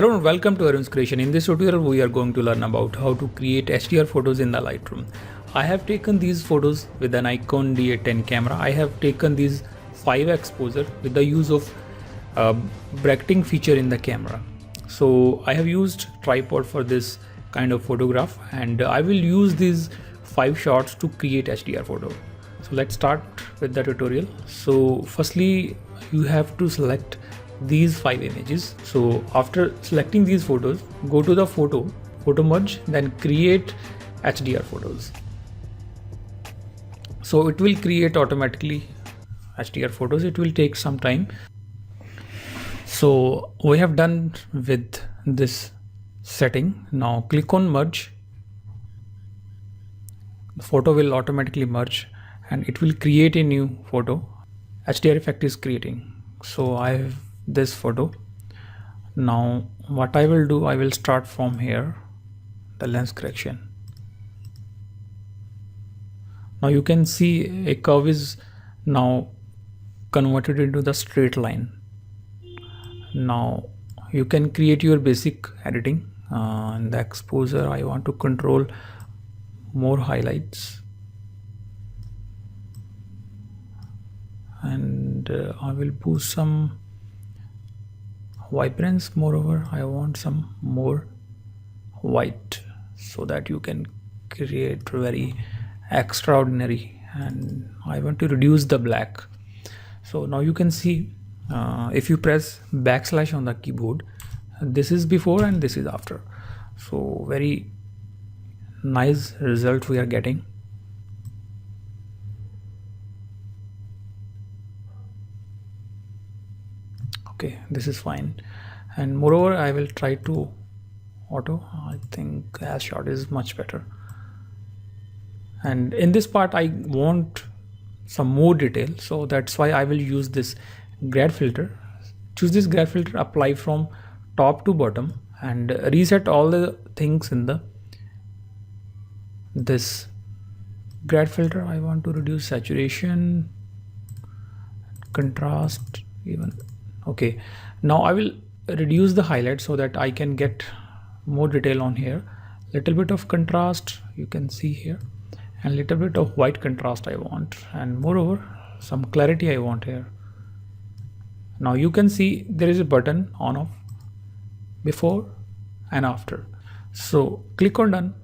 Hello and welcome to Arun's Creation. In this tutorial we are going to learn about how to create HDR photos in the Lightroom. I have taken these photos with an Nikon D810 camera. I have taken these 5 exposure with the use of bracketing feature in the camera. So I have used tripod for this kind of photograph and I will use these 5 shots to create HDR photo. So let's start with the tutorial. So firstly you have to select these 5 images. So after selecting these photos, go to the photo merge, then create HDR photos. So it will create automatically HDR photos. It will take some time. So we have done with this setting. Now click on merge. The photo will automatically merge and it will create a new photo. HDR effect is creating. So I have this photo. Now what I will do, I will start from here, the lens correction. Now you can see a curve is now converted into the straight line. Now you can create your basic editing. In the exposure I want to control more highlights and I will boost some vibrance. Moreover, I want some more white so that you can create very extraordinary, and I want to reduce the black. So now you can see if you press backslash on the keyboard, this is before and this is after. So very nice result we are getting. Okay, this is fine. And moreover I will try to auto. I think as shot is much better, and in this part I want some more detail, so that's why I will use this grad filter. Choose this grad filter, apply from top to bottom and reset all the things in the this grad filter. I want to reduce saturation, contrast even. Okay, now I will reduce the highlight so that I can get more detail on here. Little bit of contrast you can see here, and little bit of white contrast I want, and moreover some clarity I want here. Now you can see there is a button on off, before and after. So click on done.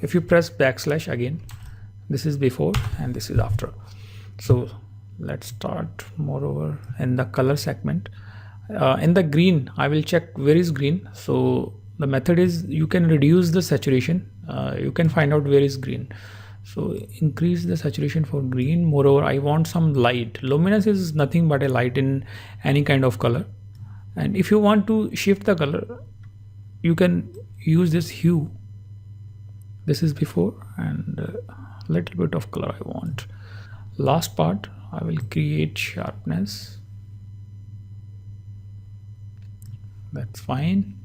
If you press backslash again, this is before and this is after. So let's start. Moreover, in the color segment, in the green I will check where is green. So the method is you can reduce the saturation. You can find out where is green, so increase the saturation for green. Moreover, I want some light. Luminance is nothing but a light in any kind of color, and if you want to shift the color you can use this hue. This is before and a little bit of color I want. Last part I will create sharpness. That's fine.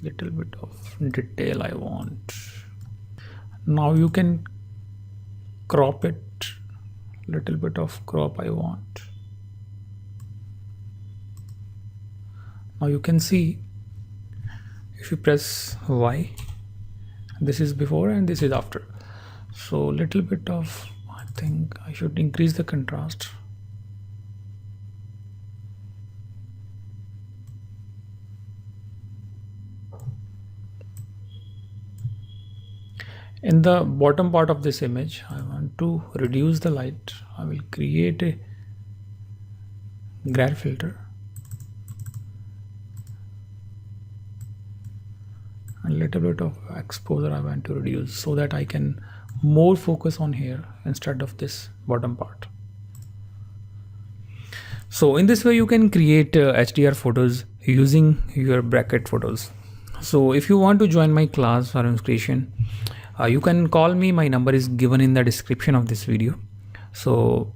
Little bit of detail I want. Now you can crop it. Little bit of crop I want. Now you can see if you press Y, this is before and this is after. So little bit of, I think I should increase the contrast. In the bottom part of this image I want to reduce the light. I will create a grad filter, a little bit of exposure I want to reduce so that I can more focus on here instead of this bottom part. So in this way you can create HDR photos using your bracket photos. So if you want to join my class Arun's Creation, you can call me. My number is given in the description of this video. So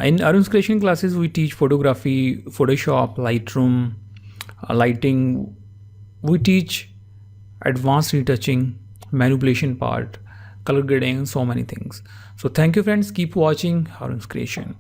in Arun's Creation classes we teach photography, Photoshop, Lightroom, lighting. We teach advanced retouching, manipulation part, color grading, and so many things. So thank you friends, keep watching Arun's Creation.